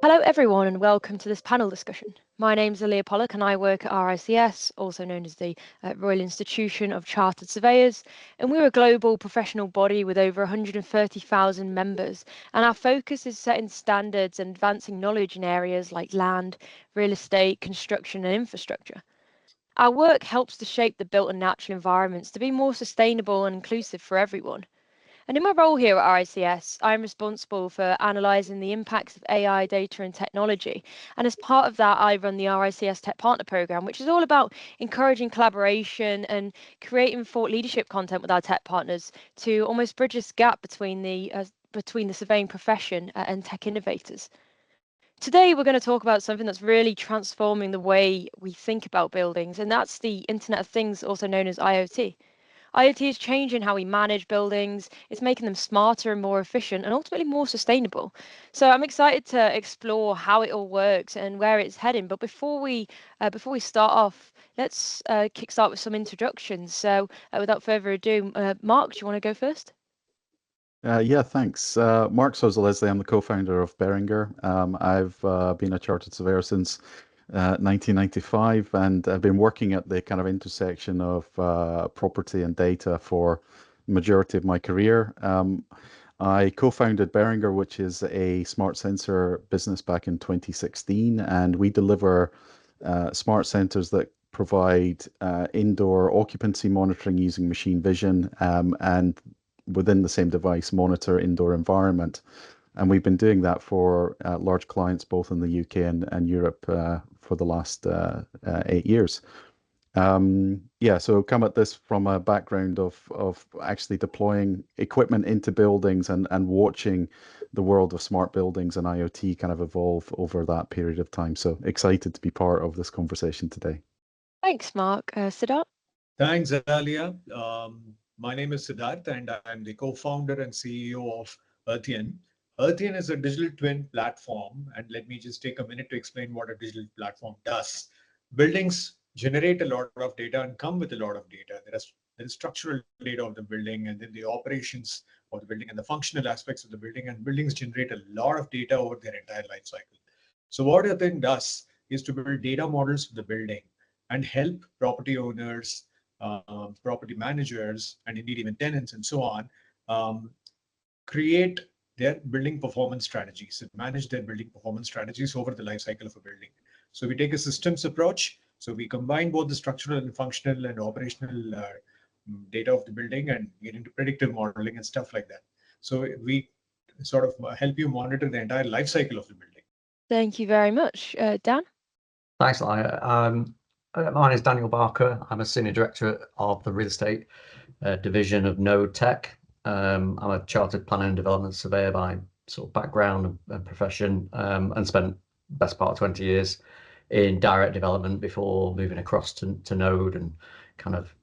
Hello everyone and welcome to this panel discussion. My name is Aaliyah Pollock and I work at RICS, also known as the Royal Institution of Chartered Surveyors, and we're a global professional body with over 130,000 members, and our focus is setting standards and advancing knowledge in areas like land, real estate, construction and infrastructure. Our work helps to shape the built and natural environments to be more sustainable and inclusive for everyone. And in my role here at RICS, I'm responsible for analysing the impacts of AI, data, and technology. And as part of that, I run the RICS Tech Partner Programme, which is all about encouraging collaboration and creating thought leadership content with our tech partners to almost bridge this gap between the surveying profession and tech innovators. Today, we're going to talk about something that's really transforming the way we think about buildings, and that's the Internet of Things, also known as IoT. IoT is changing how we manage buildings, it's making them smarter and more efficient and ultimately more sustainable. So I'm excited to explore how it all works and where it's heading. But before we start off, let's kickstart with some introductions. So without further ado, Mark, do you want to go first? Yeah, thanks. Mark Sorsa-Leslie, I'm the co-founder of Beringar. I've been a chartered surveyor since 1995, and I've been working at the kind of intersection of property and data for the majority of my career. I co-founded Beringar, which is a smart sensor business back in 2016, and we deliver smart sensors that provide indoor occupancy monitoring using machine vision, and within the same device monitor indoor environment. And we've been doing that for large clients both in the UK and Europe for the last 8 years. Yeah, so come at this from a background of actually deploying equipment into buildings and watching the world of smart buildings and IoT kind of evolve over that period of time. So excited to be part of this conversation today. Thanks, Mark. Siddharth? Thanks, Aaliyah. My name is Siddharth, and I'm the co-founder and CEO of Eartheon. Eartheon is a digital twin platform, and let me just take a minute to explain what a digital platform does. Buildings generate a lot of data and come with a lot of data. There is structural data of the building, and then the operations of the building and the functional aspects of the building, and buildings generate a lot of data over their entire life cycle. So what Eartheon does is to build data models for the building and help property owners, property managers, and indeed even tenants and so on, create their building performance strategies and manage their building performance strategies over the life cycle of a building. So we take a systems approach. So we combine both the structural and functional and operational data of the building and get into predictive modeling and stuff like that. So we sort of help you monitor the entire life cycle of the building. Thank you very much. Dan? Thanks, Aaliyah. My name is Daniel Barker. I'm a senior director of the real estate division of Node Tech. I'm a chartered planning and development surveyor by sort of background and profession, and spent the best part of 20 years in direct development before moving across to Node and kind of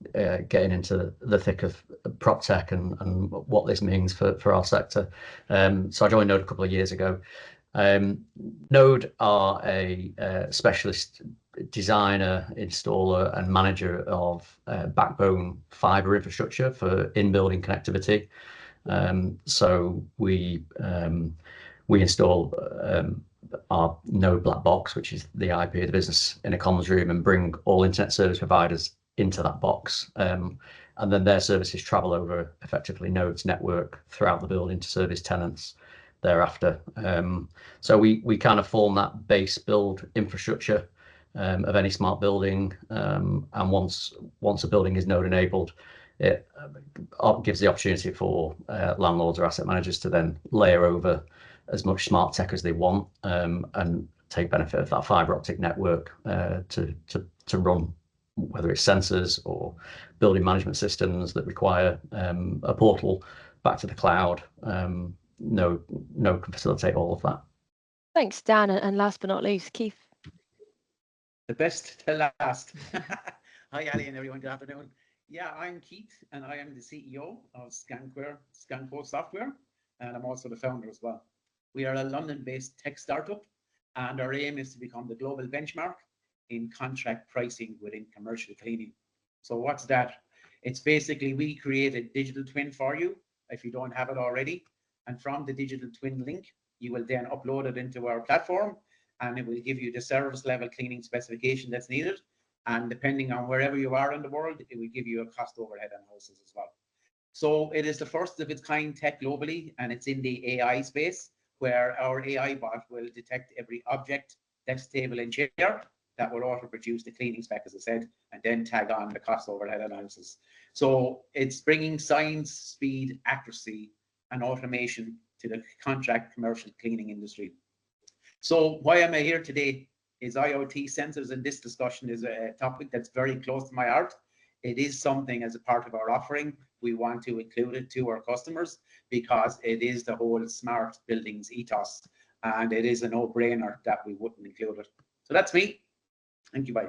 getting into the thick of prop tech and what this means for our sector. So I joined Node a couple of years ago. Node are a specialist designer, installer and manager of backbone fiber infrastructure for in-building connectivity. So we install our Node black box, which is the IP of the business, in a comms room and bring all internet service providers into that box. And then their services travel over effectively Node's network throughout the building to service tenants thereafter. So we kind of form that base build infrastructure of any smart building, and once a building is Node enabled, it gives the opportunity for landlords or asset managers to then layer over as much smart tech as they want, and take benefit of that fiber optic network to run, whether it's sensors or building management systems that require a portal back to the cloud. Node can facilitate all of that. Thanks, Dan. And last but not least, Keith. The best to last. Hi, Ali, and everyone. Good afternoon. Yeah, I'm Keith, and I am the CEO of ScanQuo Software, and I'm also the founder as well. We are a London-based tech startup, and our aim is to become the global benchmark in contract pricing within commercial cleaning. So what's that? It's basically we create a digital twin for you if you don't have it already, and from the digital twin link, You will then upload it into our platform, and it will give you the service level cleaning specification that's needed. And depending on wherever you are in the world, it will give you a cost overhead analysis as well. So it is the first of its kind tech globally, and it's in the AI space, where our AI bot will detect every object, desk, table, and chair that will auto produce the cleaning spec, as I said, and then tag on the cost overhead analysis. So it's bringing science, speed, accuracy, and automation to the contract commercial cleaning industry. So why am I here today is IoT sensors, and this discussion is a topic that's very close to my heart. It is something as a part of our offering. We want to include it to our customers because it is the whole smart buildings ethos, and it is a no-brainer that we wouldn't include it. So that's me. Thank you, bye.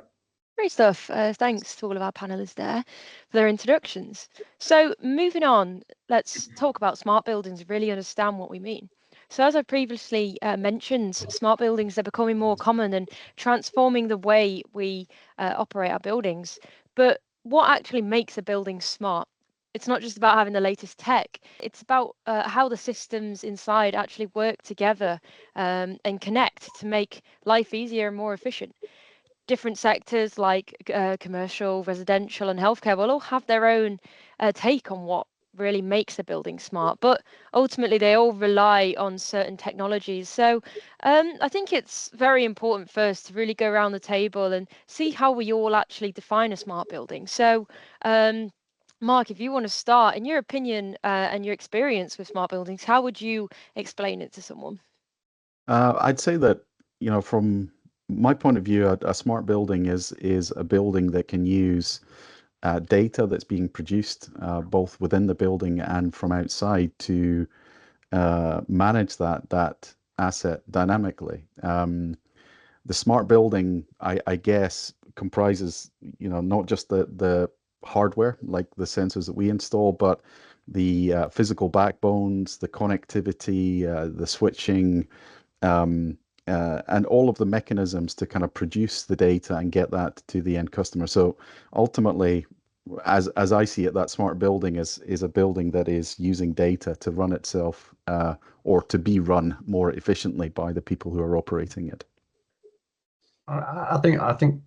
Great stuff. Thanks to all of our panelists there for their introductions. So moving on, let's talk about smart buildings and really understand what we mean. So as I previously mentioned, smart buildings are becoming more common and transforming the way we operate our buildings. But what actually makes a building smart? It's not just about having the latest tech. It's about how the systems inside actually work together and connect to make life easier and more efficient. Different sectors like commercial, residential, and healthcare will all have their own take on what really makes a building smart, but ultimately they all rely on certain technologies. So I think it's very important first to really go around the table and see how we all actually define a smart building. So Mark, if you want to start, in your opinion and your experience with smart buildings, how would you explain it to someone? I'd say that, from my point of view, a smart building is a building that can use data that's being produced both within the building and from outside to manage that asset dynamically. The smart building, I guess, comprises, not just the hardware like the sensors that we install, but the physical backbones, the connectivity, the switching, and all of the mechanisms to kind of produce the data and get that to the end customer. So ultimately, as I see it, that smart building is a building that is using data to run itself or to be run more efficiently by the people who are operating it. I think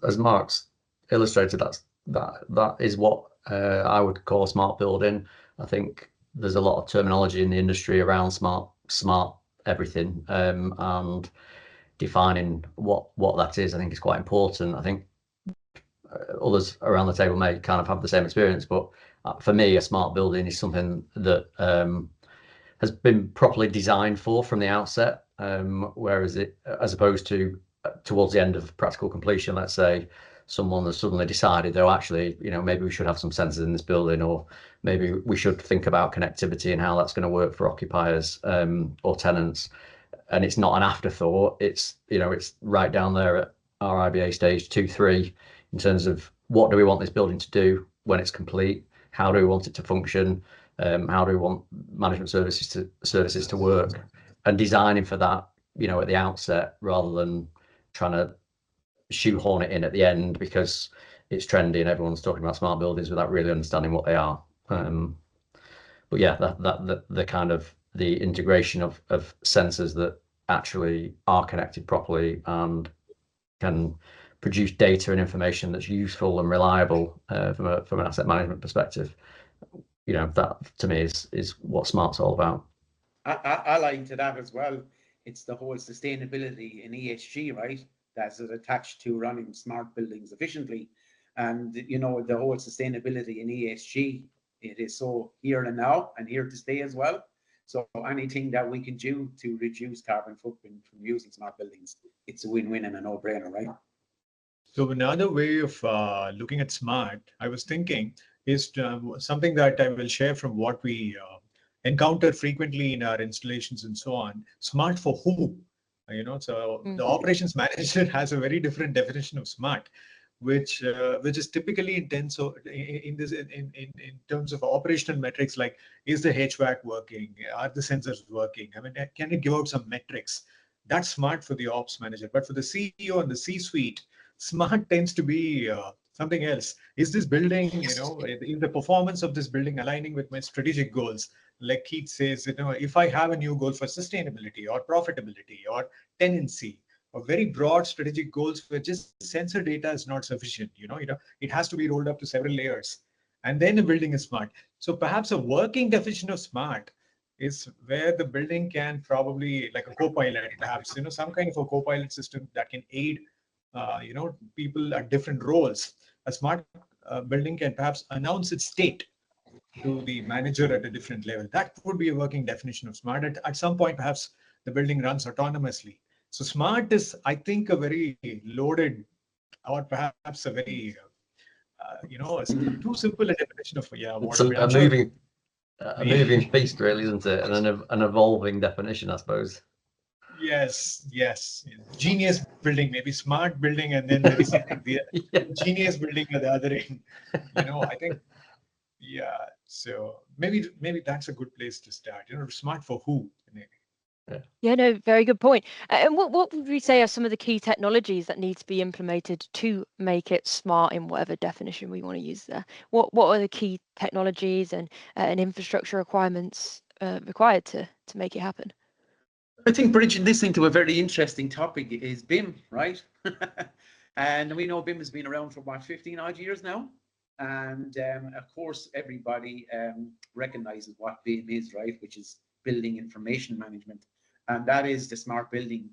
as Mark's illustrated, that is what I would call a smart building. I think there's a lot of terminology in the industry around smart everything, and defining what that is, I think is quite important. I think others around the table may kind of have the same experience, but for me, a smart building is something that has been properly designed from the outset, whereas it, as opposed to towards the end of practical completion, let's say someone has suddenly decided, oh, actually, maybe we should have some sensors in this building, or maybe we should think about connectivity and how that's going to work for occupiers or tenants. And it's not an afterthought. It's right down there at RIBA stage 2-3 in terms of what do we want this building to do when it's complete? How do we want it to function? How do we want management services to work? And designing for that, at the outset, rather than trying to shoehorn it in at the end because it's trendy and everyone's talking about smart buildings without really understanding what they are. But yeah, the kind of the integration of sensors that actually are connected properly and can produce data and information that's useful and reliable from an asset management perspective. That to me is what smart's all about. I like to that as well. It's the whole sustainability in ESG, right? That's attached to running smart buildings efficiently. And, the whole sustainability in ESG, it is so here and now and here to stay as well. So anything that we can do to reduce carbon footprint from using smart buildings, it's a win-win and a no-brainer, right? So another way of looking at smart, I was thinking, is something that I will share from what we encounter frequently in our installations and so on. Smart for who? So the operations manager has a very different definition of smart, which is typically in terms of operational metrics, like is the HVAC working? Are the sensors working? I mean, can it give out some metrics? That's smart for the ops manager. But for the CEO and the C-suite, smart tends to be something else. Is this building, is the performance of this building aligning with my strategic goals? Like Keith says, if I have a new goal for sustainability or profitability or tenancy, or very broad strategic goals where just sensor data is not sufficient, it has to be rolled up to several layers. And then the building is smart. So perhaps a working definition of smart is where the building can probably, like a co-pilot, perhaps, some kind of a co-pilot system that can aid, people at different roles. A smart building can perhaps announce its state to the manager at a different level. That would be a working definition of smart. At some point, perhaps the building runs autonomously. So smart is, I think, a very loaded, or perhaps a very, too simple a definition of It's what a moving feast, really, isn't it? And an evolving definition, I suppose. Yes. Genius building, maybe smart building, and then there is something the genius building at the other end. I think, so maybe that's a good place to start. Smart for who? Yeah, no, very good point. And what would we say are some of the key technologies that need to be implemented to make it smart in whatever definition we want to use there? What are the key technologies and infrastructure requirements required to make it happen? I think bridging this into a very interesting topic is BIM, right? And we know BIM has been around for 15 odd years now. And of course, everybody recognizes what BIM is, right? Which is building information management. And that is the smart building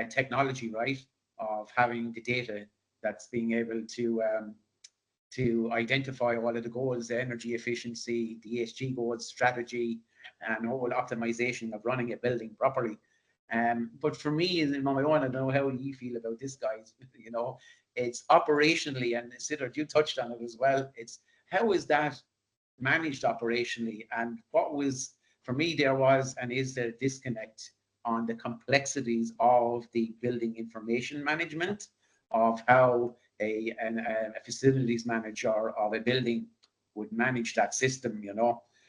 technology, right? Of having the data that's being able to identify all of the goals, the energy efficiency, the ESG goals, strategy, and whole optimization of running a building properly. But for me, in my own, I don't know how you feel about this, guys. It's operationally, and Siddharth, you touched on it as well. It's how is that managed operationally, and what was for me there was and is there a disconnect on the complexities of the building information management, of how a facilities manager of a building would manage that system.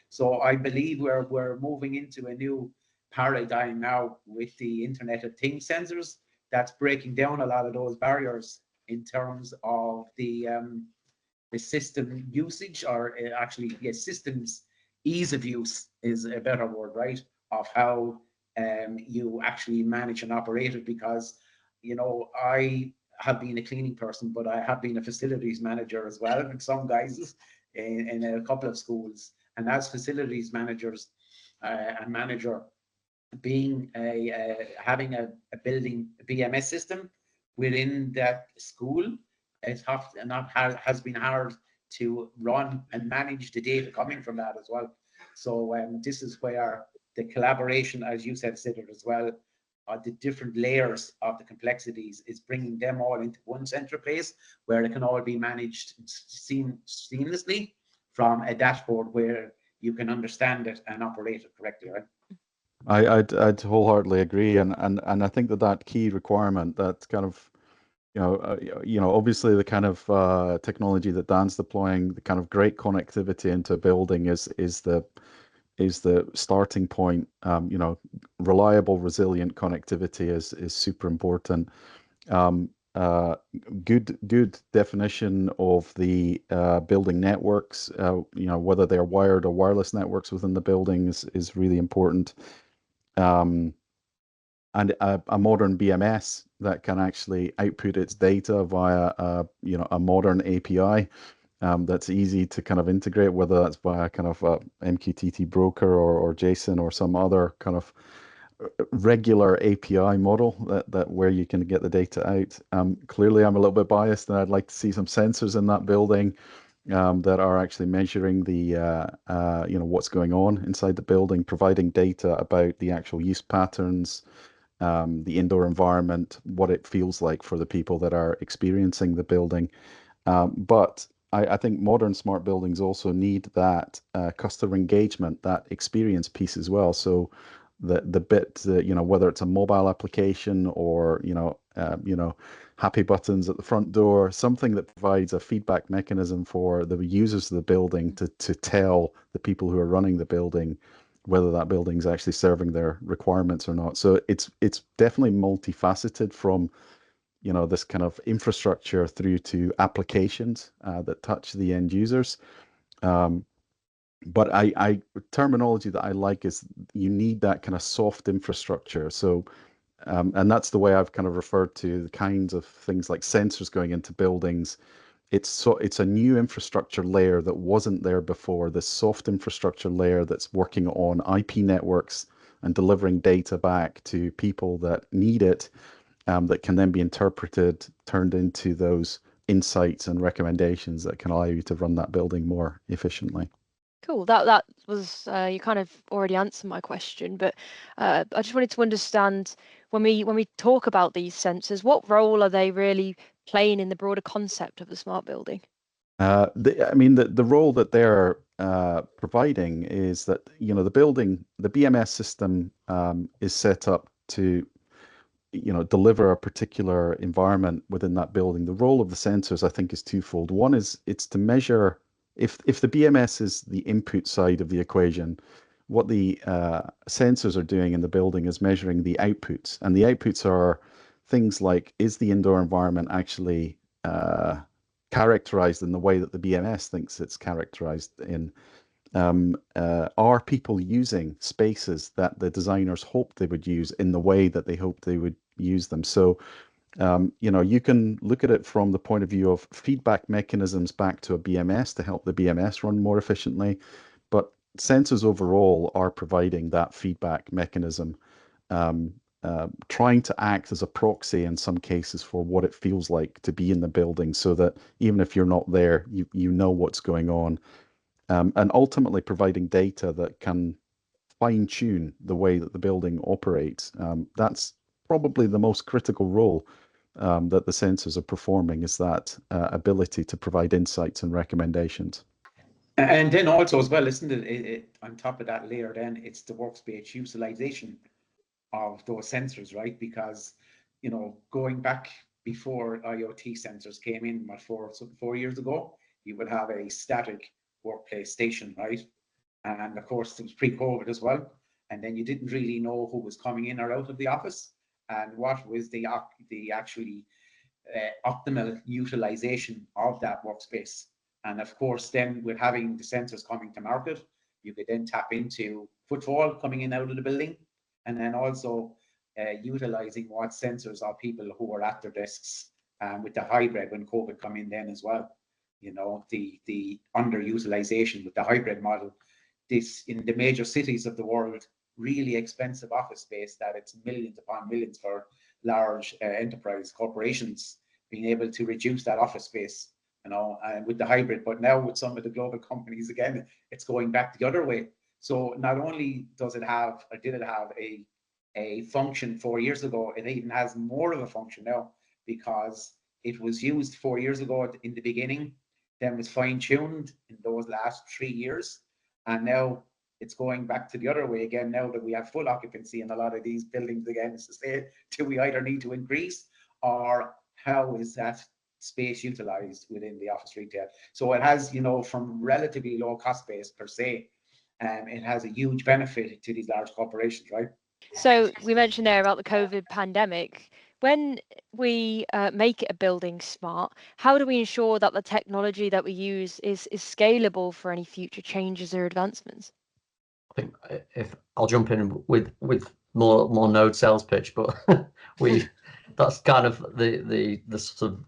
So I believe we're moving into a new paradigm now with the Internet of Things sensors that's breaking down a lot of those barriers in terms of the system usage, or actually, yes, systems ease of use is a better word, right? Of how you actually manage and operate it, because I have been a cleaning person, but I have been a facilities manager as well, and some guys in a couple of schools. And as facilities managers and manager, being having a building BMS system within that school, has been hard to run and manage the data coming from that as well. So this is where the collaboration, as you said, Siddharth, as well, the different layers of the complexities is bringing them all into one center place where it can all be managed seamlessly from a dashboard where you can understand it and operate it correctly, right? I'd wholeheartedly agree, and I think that key requirement, that kind of obviously the kind of technology that Dan's deploying, the kind of great connectivity into a building is the starting point. Reliable, resilient connectivity is super important. Good definition of the building networks, whether they're wired or wireless networks within the buildings is really important. And a modern BMS that can actually output its data via a modern API that's easy to kind of integrate, whether that's via kind of a MQTT broker or JSON or some other kind of regular API model that where you can get the data out. Clearly, I'm a little bit biased, and I'd like to see some sensors in that building that are actually measuring the what's going on inside the building, providing data about the actual use patterns, the indoor environment, what it feels like for the people that are experiencing the building. But I think modern smart buildings also need that customer engagement, that experience piece as well. So the bit, whether it's a mobile application or happy buttons at the front door, something that provides a feedback mechanism for the users of the building to tell the people who are running the building whether that building is actually serving their requirements or not. So it's definitely multifaceted from this kind of infrastructure through to applications that touch the end users. But terminology that I like is you need that kind of soft infrastructure. So, and that's the way I've kind of referred to the kinds of things like sensors going into buildings. It's a new infrastructure layer that wasn't there before, this soft infrastructure layer that's working on IP networks and delivering data back to people that need it, that can then be interpreted, turned into those insights and recommendations that can allow you to run that building more efficiently. Cool. That was you kind of already answered my question, but I just wanted to understand when we talk about these sensors, what role are they really playing in the broader concept of the smart building? The role that they're providing is that the BMS system is set up to deliver a particular environment within that building. The role of the sensors, I think, is twofold. One is it's to measure if the BMS is the input side of the equation, what the sensors are doing in the building is measuring the outputs. And the outputs are things like, is the indoor environment actually characterized in the way that the BMS thinks it's characterized in? Are people using spaces that the designers hoped they would use in the way that they hoped they would use them? So, you can look at it from the point of view of feedback mechanisms back to a BMS to help the BMS run more efficiently. But sensors overall are providing that feedback mechanism, trying to act as a proxy in some cases for what it feels like to be in the building, so that even if you're not there, you know what's going on. And ultimately providing data that can fine tune the way that the building operates. That's probably the most critical role that the sensors are performing, is that ability to provide insights and recommendations. And then also as well, isn't it, on top of that layer, then it's the workspace utilization of those sensors, right? Because, going back before IoT sensors came in, 4 years ago, you would have a static workplace station, right? And of course, it was pre-COVID as well. And then you didn't really know who was coming in or out of the office and what was the actually optimal utilization of that workspace. And of course, then with having the sensors coming to market, you could then tap into footfall coming in out of the building, and then also utilizing what sensors are people who are at their desks, with the hybrid when COVID come in then as well. The underutilization with the hybrid model, this in the major cities of the world, really expensive office space that it's millions upon millions for large enterprise corporations being able to reduce that office space, and with the hybrid. But now with some of the global companies, again, it's going back the other way. So not only did it have a function 4 years ago, it even has more of a function now, because it was used 4 years ago in the beginning, then was fine-tuned in those last 3 years, and now it's going back to the other way again, now that we have full occupancy in a lot of these buildings again. It's to say, do we either need to increase, or how is that space utilized within the office retail? So it has, from relatively low cost base per se, it has a huge benefit to these large corporations, right? So we mentioned there about the COVID pandemic. When we make it a building smart, how do we ensure that the technology that we use is scalable for any future changes or advancements? I think if I'll jump in with more node sales pitch, but that's kind of the sort of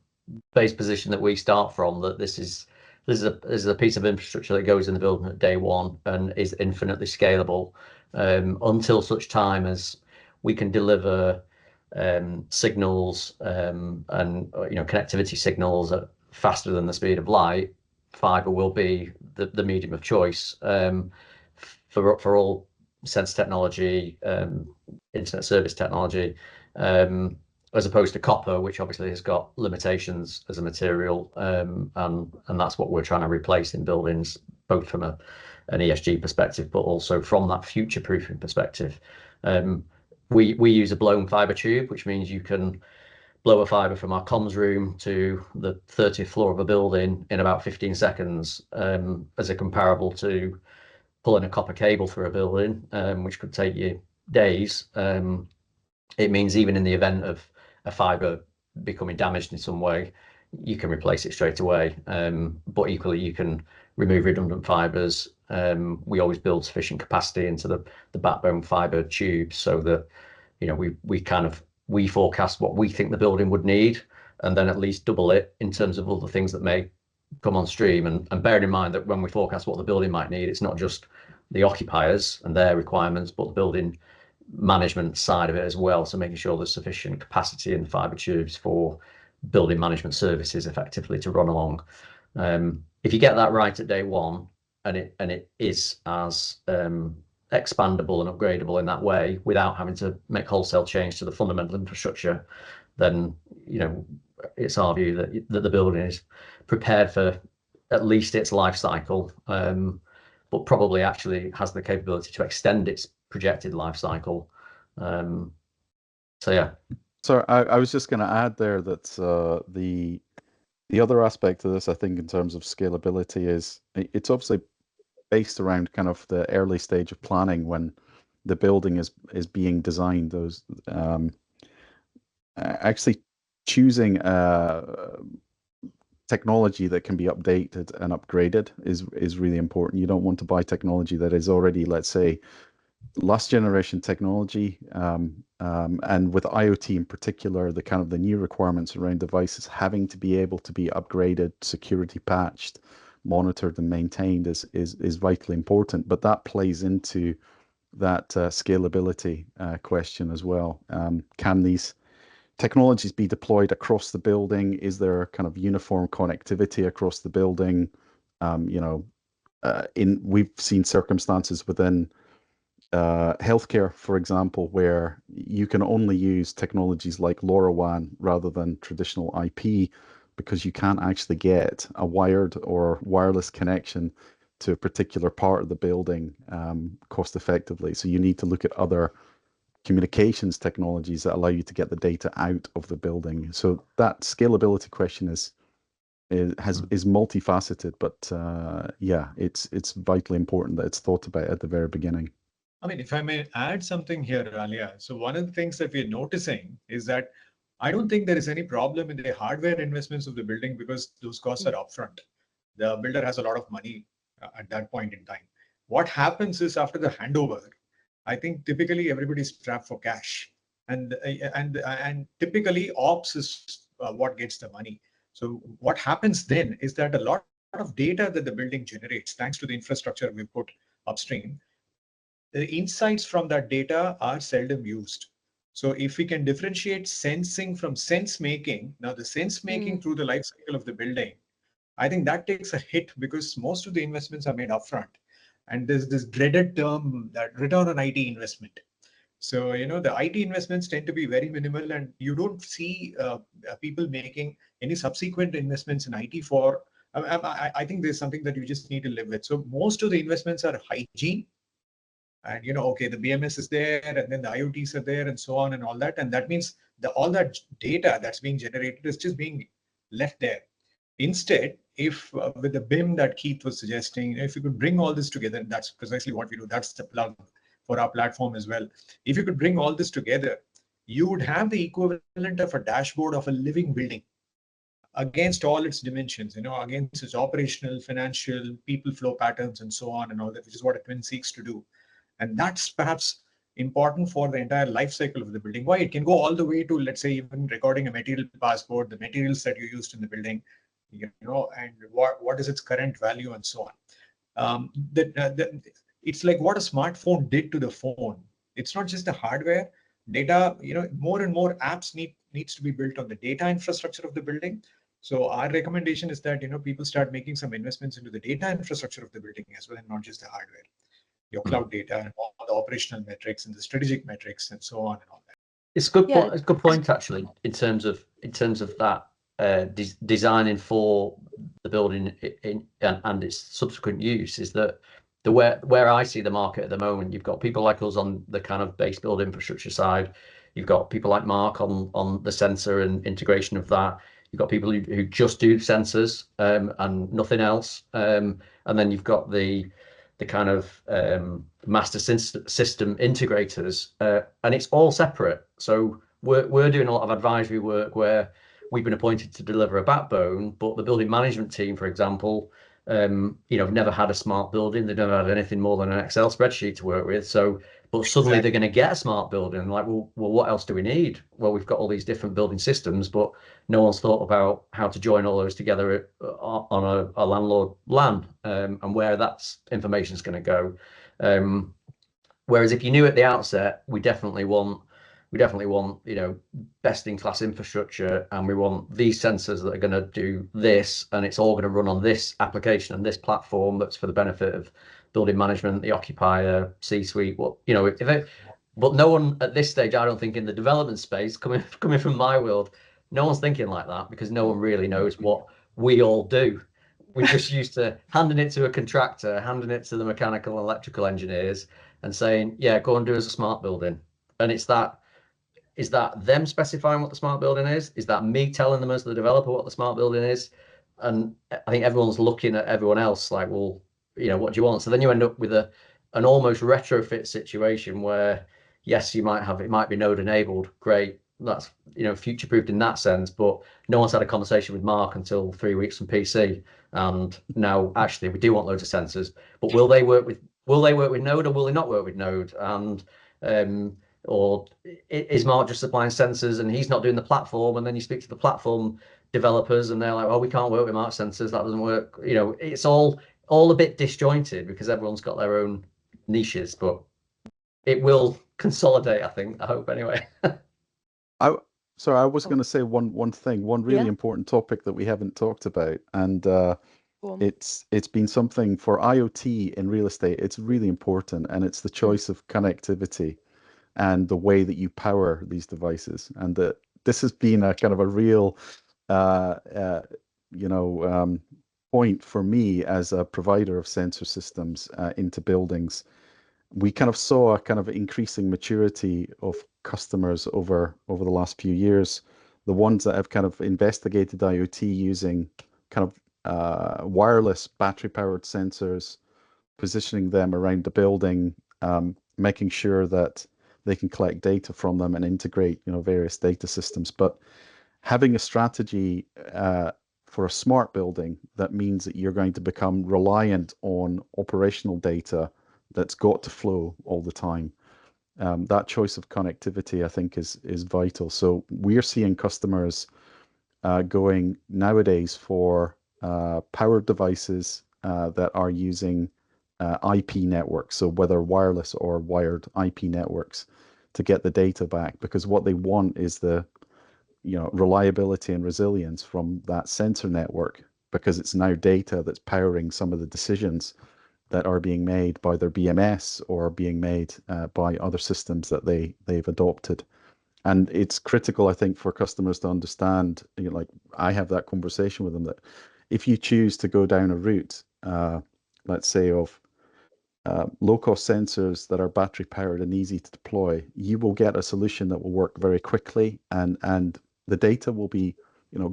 base position that we start from, that this is a piece of infrastructure that goes in the building at day one and is infinitely scalable, until such time as we can deliver signals and connectivity signals faster than the speed of light. Fiber will be the medium of choice for all sense technology, internet service technology, as opposed to copper, which obviously has got limitations as a material, and that's what we're trying to replace in buildings, both from an ESG perspective, but also from that future-proofing perspective. We use a blown fiber tube, which means you can blow a fiber from our comms room to the 30th floor of a building in about 15 seconds, as a comparable to pulling a copper cable through a building, which could take you days. It means even in the event of a fiber becoming damaged in some way, you can replace it straight away. But equally, you can remove redundant fibres. We always build sufficient capacity into the backbone fibre tubes so that, you know, we forecast what we think the building would need, and then at least double it in terms of other things that may come on stream. And bearing in mind that when we forecast what the building might need, it's not just the occupiers and their requirements, but the building management side of it as well. So making sure there's sufficient capacity in the fibre tubes for building management services effectively to run along. If you get that right at day one, and it is as expandable and upgradable in that way without having to make wholesale change to the fundamental infrastructure, then, you know, it's our view that the building is prepared for at least its life cycle, but probably actually has the capability to extend its projected life cycle. So yeah. So I was just going to add there that the other aspect of this, I think, in terms of scalability, is it's obviously based around kind of the early stage of planning when the building is being designed. Those actually choosing technology that can be updated and upgraded is really important. You don't want to buy technology that is already, let's say, last generation technology, and with IoT in particular, the kind of the new requirements around devices having to be able to be upgraded, security patched, monitored and maintained is vitally important. But that plays into that scalability question as well. Can these technologies be deployed across the building? Is there kind of uniform connectivity across the building? You know, we've seen circumstances within healthcare, for example, where you can only use technologies like LoRaWAN rather than traditional IP because you can't actually get a wired or wireless connection to a particular part of the building cost effectively. So you need to look at other communications technologies that allow you to get the data out of the building. So that scalability question is multifaceted, but yeah, it's vitally important that it's thought about at the very beginning. I mean, if I may add something here, Aaliyah. So one of the things that we're noticing is that I don't think there is any problem in the hardware investments of the building because those costs are upfront. The builder has a lot of money at that point in time. What happens is after the handover, I think typically everybody's strapped for cash, and typically ops is what gets the money. So what happens then is that a lot of data that the building generates, thanks to the infrastructure we put upstream, the insights from that data are seldom used. So if we can differentiate sensing from sense making, now the sense making through the life cycle of the building, I think that takes a hit because most of the investments are made upfront. And there's this dreaded term, that return on IT investment. So, you know, the IT investments tend to be very minimal, and you don't see people making any subsequent investments in IT for, I think there's something that you just need to live with. So most of the investments are hygiene. And, you know, okay, the BMS is there, and then the IoTs are there, and so on and all that. And that means all that data that's being generated is just being left there. Instead, if with the BIM that Keith was suggesting, if you could bring all this together, and that's precisely what we do, that's the plug for our platform as well. If you could bring all this together, you would have the equivalent of a dashboard of a living building against all its dimensions, you know, against its operational, financial, people flow patterns, and so on and all that, which is what a twin seeks to do. And that's perhaps important for the entire life cycle of the building. Why? It can go all the way to, let's say, even recording a material passport, the materials that you used in the building, you know, and what is its current value, and so on. It's like what a smartphone did to the phone. It's not just the hardware. Data, you know, more and more apps needs to be built on the data infrastructure of the building. So our recommendation is that, you know, people start making some investments into the data infrastructure of the building as well, and not just the hardware. Your cloud data and all the operational metrics and the strategic metrics and so on and all that. It's a good point. It's a good point actually, in terms of that designing for the building and its subsequent use. Is that where I see the market at the moment? You've got people like us on the kind of base build infrastructure side. You've got people like Mark on the sensor and integration of that. You've got people who just do sensors and nothing else. And then you've got the kind of master system integrators, and it's all separate. So we're doing a lot of advisory work where we've been appointed to deliver a backbone, but the building management team, for example, have never had a smart building. They've never had anything more than an Excel spreadsheet to work with. So, but suddenly they're going to get a smart building. Like, well, what else do we need? Well, we've got all these different building systems, but no one's thought about how to join all those together on a landlord LAN, and where that information is going to go. Whereas if you knew at the outset, we definitely want best in class infrastructure, and we want these sensors that are going to do this, and it's all going to run on this application and this platform that's for the benefit of building management, the occupier, C-suite. But no one at this stage, I don't think, in the development space, coming from my world, no one's thinking like that, because no one really knows what we all do. We're just used to handing it to a contractor, handing it to the mechanical and electrical engineers, and saying, yeah, go and do us a smart building. And is that them specifying what the smart building is? Is that me telling them as the developer what the smart building is? And I think everyone's looking at everyone else like, well, what do you want? So then you end up with an almost retrofit situation where, yes, it might be node enabled. Great. That's, future-proofed in that sense, but no one's had a conversation with Mark until 3 weeks from PC. And now actually we do want loads of sensors, but will they work with Node, or will they not work with Node? And or is Mark just supplying sensors and he's not doing the platform? And then you speak to the platform developers and they're like, oh, we can't work with Mark sensors. That doesn't work. It's all a bit disjointed because everyone's got their own niches, but it will consolidate, I think. I hope anyway. Sorry, I was going to say one really important topic that we haven't talked about, and it's been something for IoT in real estate. It's really important, and it's the choice of connectivity and the way that you power these devices. And this has been a kind of a real, point for me as a provider of sensor systems into buildings. We kind of saw a kind of increasing maturity of customers over the last few years. The ones that have kind of investigated IoT using kind of wireless battery-powered sensors, positioning them around the building, making sure that they can collect data from them and integrate, various data systems. But having a strategy for a smart building, that means that you're going to become reliant on operational data that's got to flow all the time. That choice of connectivity, I think, is vital. So we're seeing customers going nowadays for powered devices that are using IP networks, so whether wireless or wired IP networks, to get the data back, because what they want is the reliability and resilience from that sensor network, because it's now data that's powering some of the decisions that are being made by their BMS or being made by other systems that they've adopted. And it's critical, I think, for customers to understand, like I have that conversation with them, that if you choose to go down a route, let's say of low-cost sensors that are battery powered and easy to deploy, you will get a solution that will work very quickly, and the data will be,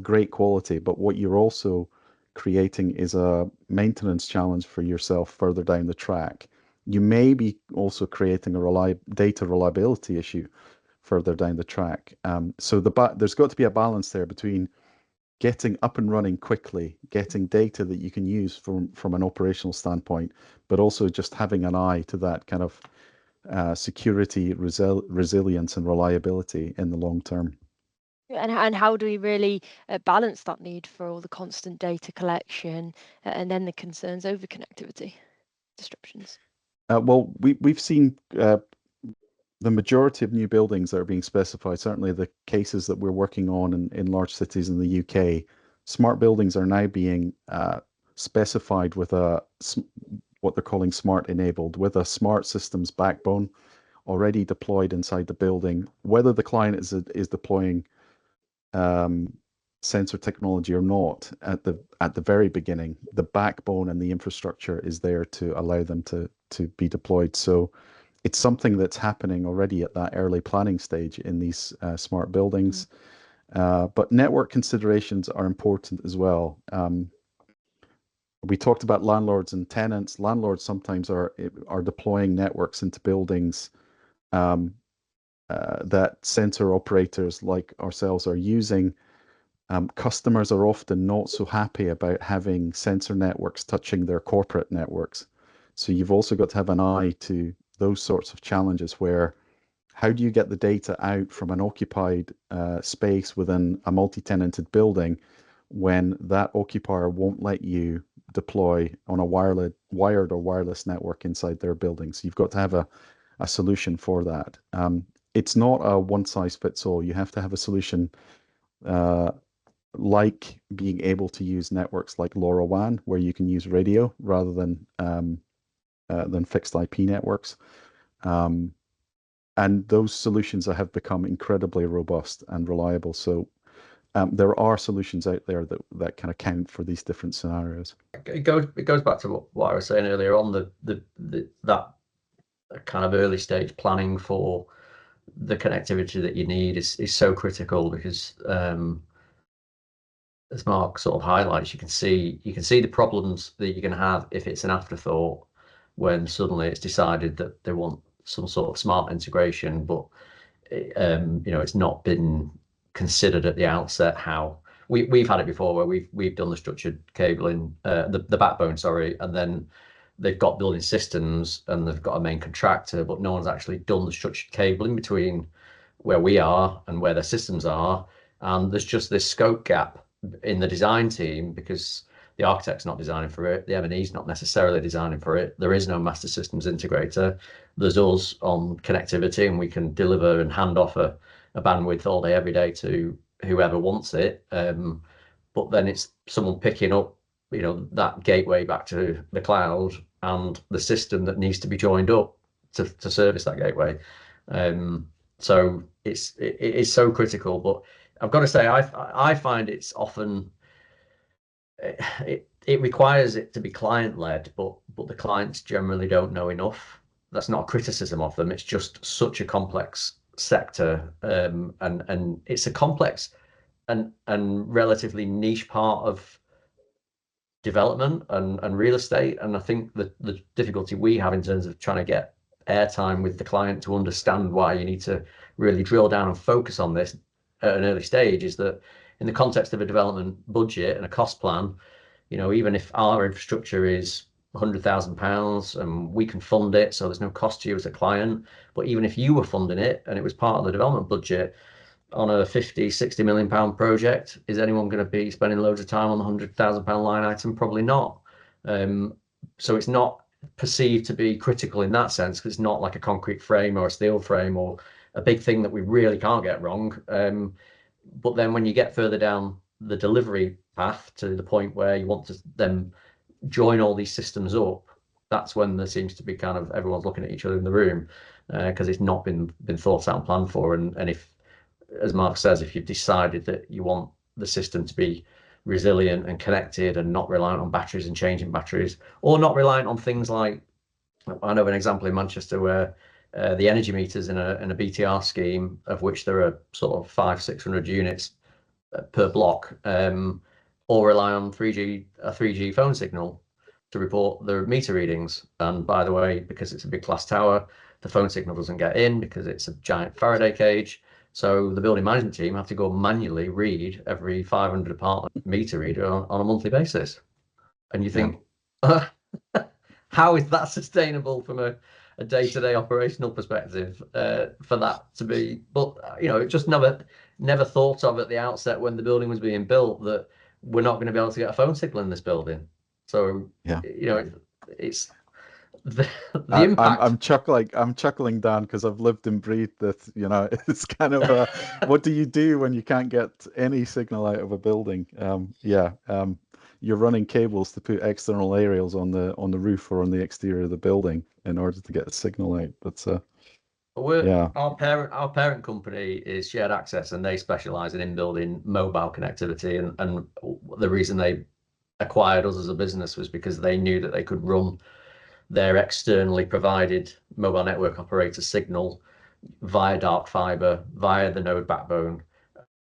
great quality. But what you're also creating is a maintenance challenge for yourself further down the track. You may be also creating a data reliability issue further down the track. So there's got to be a balance there between getting up and running quickly, getting data that you can use from an operational standpoint, but also just having an eye to that kind of security, resilience, and reliability in the long term. And how do we really balance that need for all the constant data collection and then the concerns over connectivity disruptions? Well, we've seen the majority of new buildings that are being specified, certainly the cases that we're working on in large cities in the UK, smart buildings are now being specified with what they're calling smart enabled, with a smart systems backbone already deployed inside the building. Whether the client is deploying sensor technology or not, at the very beginning, the backbone and the infrastructure is there to allow them to be deployed. So it's something that's happening already at that early planning stage in these smart buildings. But network considerations are important as well. We talked about landlords and tenants. Landlords sometimes are deploying networks into buildings that sensor operators like ourselves are using, customers are often not so happy about having sensor networks touching their corporate networks. So you've also got to have an eye to those sorts of challenges where how do you get the data out from an occupied space within a multi-tenanted building when that occupier won't let you deploy on a wired or wireless network inside their building? So you've got to have a solution for that. It's not a one size fits all. You have to have a solution like being able to use networks like LoRaWAN, where you can use radio rather than fixed IP networks. And those solutions have become incredibly robust and reliable. So there are solutions out there that can account for these different scenarios. It goes back to what I was saying earlier on, that kind of early stage planning for the connectivity that you need is so critical, because as Mark sort of highlights, you can see the problems that you're going to have if it's an afterthought when suddenly it's decided that they want some sort of smart integration, but it's not been considered at the outset. How we've had it before, where we've done the structured cabling, the backbone, sorry, and then they've got building systems and they've got a main contractor, but no one's actually done the structured cabling between where we are and where their systems are, and there's just this scope gap in the design team because the architect's not designing for it, the M&E's not necessarily designing for it, there is no master systems integrator. There's us on connectivity, and we can deliver and hand off a bandwidth all day, every day to whoever wants it. But then it's someone picking up, that gateway back to the cloud and the system that needs to be joined up to service that gateway. So it is so critical. But I've got to say, I find it's often it requires it to be client-led, but the clients generally don't know enough. That's not a criticism of them. It's just such a complex sector, and it's a complex and relatively niche part of development and real estate. And I think the difficulty we have in terms of trying to get airtime with the client to understand why you need to really drill down and focus on this at an early stage is that in the context of a development budget and a cost plan, even if our infrastructure is £100,000 and we can fund it, so there's no cost to you as a client, but even if you were funding it and it was part of the development budget on a 50-60 million pound project, is anyone going to be spending loads of time on the £100,000 line item? Probably not. So it's not perceived to be critical in that sense, because it's not like a concrete frame or a steel frame or a big thing that we really can't get wrong. But then when you get further down the delivery path to the point where you want to then join all these systems up, that's when there seems to be kind of everyone's looking at each other in the room, because it's not been thought out and planned for. And if, as Mark says, if you've decided that you want the system to be resilient and connected and not reliant on batteries and changing batteries, or not reliant on things like, I know of an example in Manchester where the energy meters in a BTR scheme, of which there are sort of 500-600 units per block, all rely on a 3G phone signal to report the meter readings. And by the way, because it's a big glass tower, the phone signal doesn't get in because it's a giant Faraday cage. So the building management team have to go manually read every 500 apartment meter reader on a monthly basis. And you think, how is that sustainable from a day-to-day operational perspective for that to be? But it just never thought of at the outset when the building was being built that we're not going to be able to get a phone signal in this building. So it's the impact. I'm chuckling, Dan, because I've lived and breathed this. It's kind of what do you do when you can't get any signal out of a building? You're running cables to put external aerials on the roof or on the exterior of the building in order to get a signal out. But our parent company is Shared Access, and they specialize in in-building mobile connectivity. And the reason they acquired us as a business was because they knew that they could run their externally provided mobile network operator signal via dark fiber, via the node backbone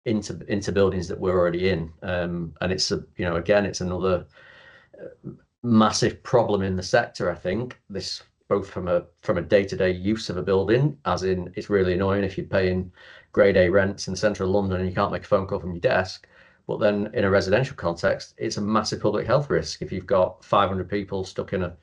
into buildings that we're already in. And it's again, it's another massive problem in the sector. I think this, both from a day-to-day use of a building, as in it's really annoying if you're paying grade A rents in central London and you can't make a phone call from your desk, But then in a residential context, it's a massive public health risk. If you've got 500 people stuck in a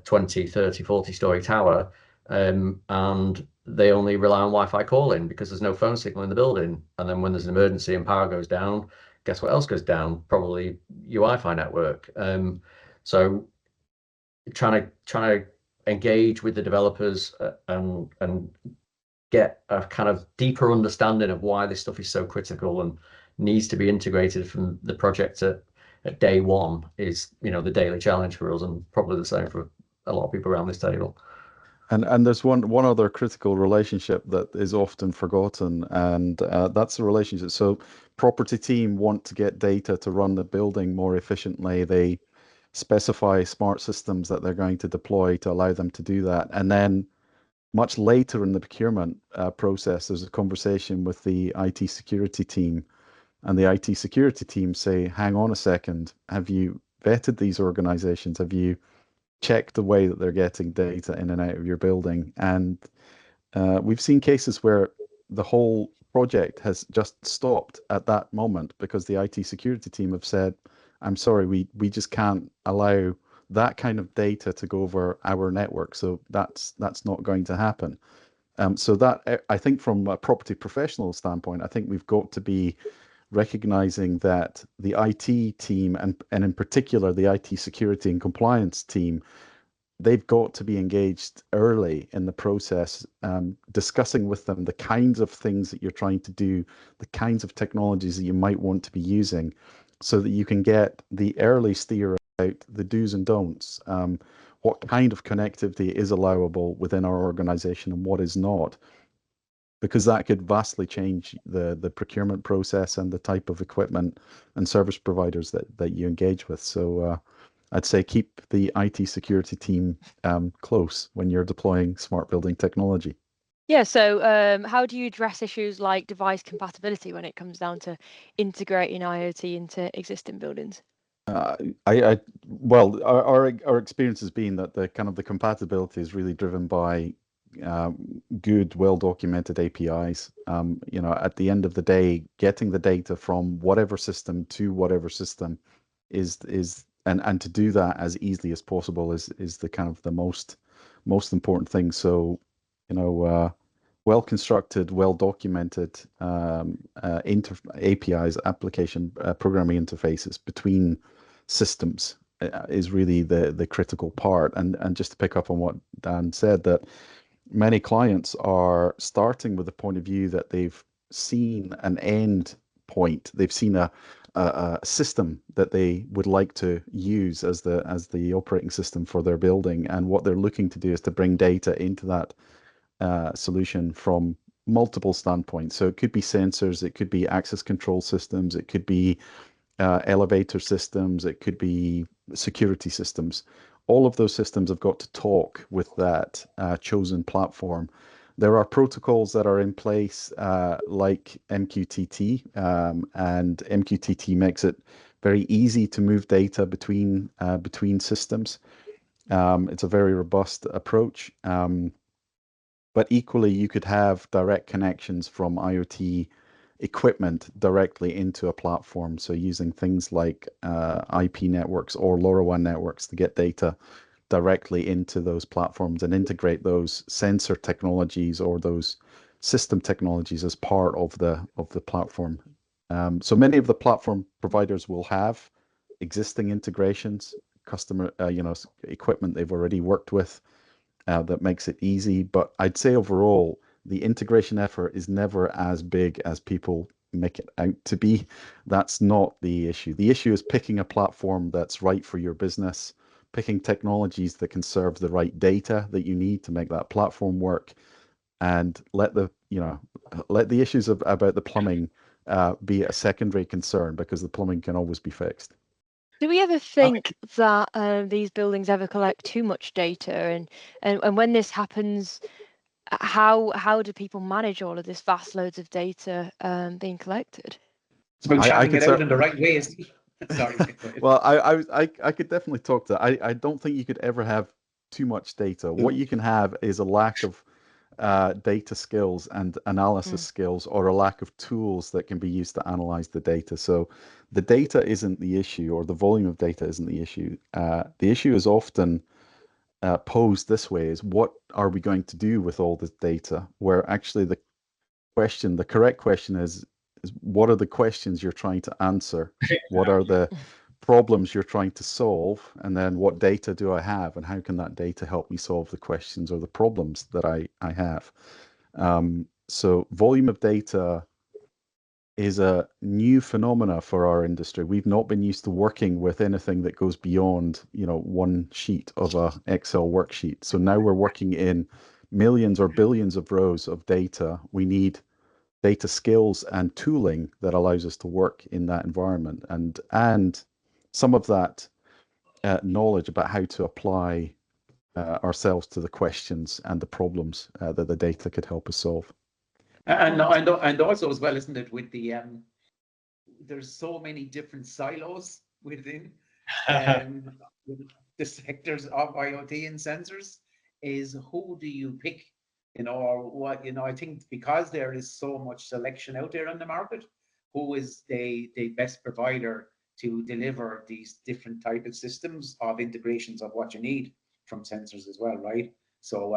20, 30, 40-story tower, and they only rely on Wi-Fi calling because there's no phone signal in the building. And then when there's an emergency and power goes down, guess what else goes down? Probably your Wi-Fi network. So trying to engage with the developers and get a kind of deeper understanding of why this stuff is so critical and needs to be integrated from the project at day one is, the daily challenge for us, and probably the same for a lot of people around this table. And there's one other critical relationship that is often forgotten, and that's the relationship. So property team want to get data to run the building more efficiently. They specify smart systems that they're going to deploy to allow them to do that. And then much later in the procurement process, there's a conversation with the IT security team, and the IT security team say, hang on a second, have you vetted these organizations? Have you checked the way that they're getting data in and out of your building? And we've seen cases where the whole project has just stopped at that moment because the IT security team have said, I'm sorry, we just can't allow that kind of data to go over our network. So that's not going to happen. So that, I think from a property professional standpoint, I think we've got to be recognizing that the IT team and in particular the IT security and compliance team, they've got to be engaged early in the process, discussing with them the kinds of things that you're trying to do, the kinds of technologies that you might want to be using, so that you can get the early steer about the do's and don'ts, what kind of connectivity is allowable within our organization and what is not, because that could vastly change the procurement process and the type of equipment and service providers that you engage with. So I'd say keep the IT security team close when you're deploying smart building technology. Yeah, so how do you address issues like device compatibility when it comes down to integrating IoT into existing buildings? Well, our experience has been that the kind of the compatibility is really driven by good, well-documented APIs. At the end of the day, getting the data from whatever system to whatever system is and to do that as easily as possible is the kind of the most important thing. So, well-constructed, well-documented APIs, application programming interfaces between systems is really the critical part. And just to pick up on what Dan said, that many clients are starting with the point of view that they've seen an end point. They've seen a system that they would like to use as the operating system for their building, and what they're looking to do is to bring data into that solution from multiple standpoints. So it could be sensors, it could be access control systems, it could be elevator systems, it could be security systems. All of those systems have got to talk with that chosen platform. There are protocols that are in place like MQTT, and MQTT makes it very easy to move data between systems. It's a very robust approach. But equally, you could have direct connections from IoT equipment directly into a platform. So using things like IP networks or LoRaWAN networks to get data directly into those platforms and integrate those sensor technologies or those system technologies as part of the platform. So many of the platform providers will have existing integrations, customer equipment they've already worked with. That makes it easy. But I'd say overall, the integration effort is never as big as people make it out to be. That's not the issue. The issue is picking a platform that's right for your business, picking technologies that can serve the right data that you need to make that platform work, and let the issues about the plumbing be a secondary concern, because the plumbing can always be fixed. Do we ever think that these buildings ever collect too much data, and when this happens, how do people manage all of this vast loads of data being collected? It's about channeling it out in the right ways. Sorry. Well, I could definitely talk to that. I don't think you could ever have too much data. What you can have is a lack of data skills and analysis skills, or a lack of tools that can be used to analyze the data. So the data isn't the issue, or the volume of data isn't the issue. The issue is often posed this way: is what are we going to do with all this data? Where actually the correct question is what are the questions you're trying to answer? What are the problems you're trying to solve? And then what data do I have, and how can that data help me solve the questions or the problems that I have? So volume of data is a new phenomena for our industry. We've not been used to working with anything that goes beyond, one sheet of a Excel worksheet. So now we're working in millions or billions of rows of data. We need data skills and tooling that allows us to work in that environment, and some of that knowledge about how to apply ourselves to the questions and the problems that the data could help us solve. And also as well, isn't it, with the there's so many different silos within the sectors of IoT and sensors, is who do you pick, or what, I think because there is so much selection out there in the market, who is the best provider to deliver these different type of systems of integrations of what you need from sensors as well, right? So,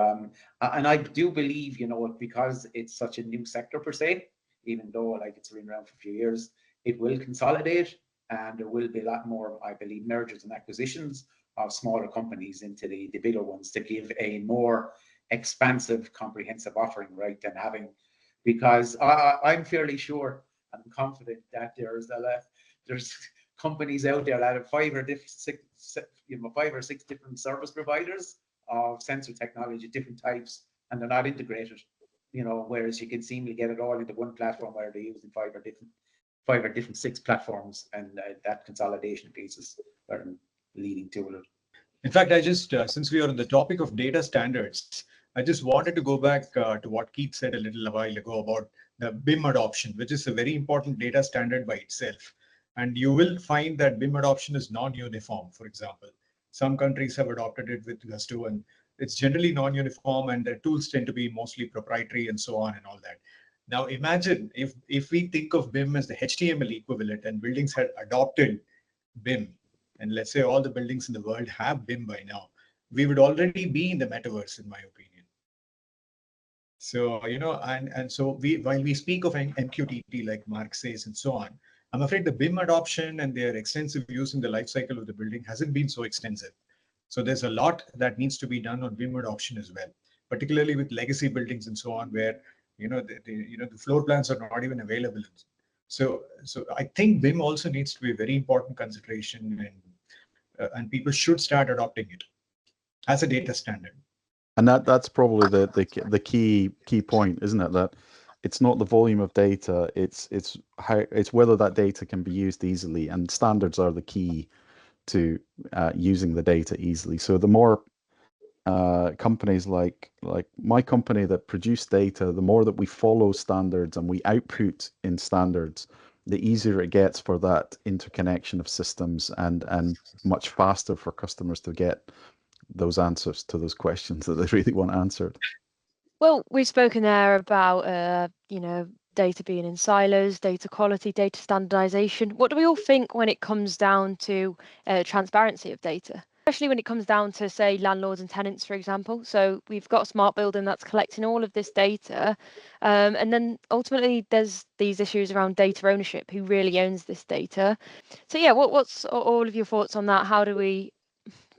and I do believe, because it's such a new sector per se, even though like it's been around for a few years, it will consolidate, and there will be a lot more, I believe, mergers and acquisitions of smaller companies into the bigger ones to give a more expansive, comprehensive offering, right? Than having, because I'm fairly sure, I'm confident that there's companies out there that have five or six different service providers of sensor technology, different types, and they're not integrated. Whereas you can seemingly get it all into one platform where they're using five or different six platforms, and that consolidation piece is what I'm leading to it. In fact, I just, since we are on the topic of data standards, I just wanted to go back to what Keith said a little while ago about the BIM adoption, which is a very important data standard by itself. And you will find that BIM adoption is non-uniform, for example. Some countries have adopted it with gusto, and it's generally non-uniform, and the tools tend to be mostly proprietary and so on and all that. Now imagine if we think of BIM as the HTML equivalent, and buildings had adopted BIM, and let's say all the buildings in the world have BIM by now, we would already be in the metaverse, in my opinion. So, and so while we speak of MQTT, like Mark says, and so on, I'm afraid the BIM adoption and their extensive use in the life cycle of the building hasn't been so extensive. So there's a lot that needs to be done on BIM adoption as well, particularly with legacy buildings and so on, where the floor plans are not even available. So I think BIM also needs to be a very important consideration, and people should start adopting it as a data standard. And that's probably the key point, isn't it? That it's not the volume of data, it's whether that data can be used easily, and standards are the key to using the data easily. So the more companies like my company that produce data, the more that we follow standards and we output in standards, the easier it gets for that interconnection of systems, and much faster for customers to get those answers to those questions that they really want answered. Well, we've spoken there about, data being in silos, data quality, data standardization. What do we all think when it comes down to transparency of data? Especially when it comes down to, say, landlords and tenants, for example. So we've got a smart building that's collecting all of this data. And then ultimately there's these issues around data ownership, who really owns this data. So yeah, what's all of your thoughts on that? How do we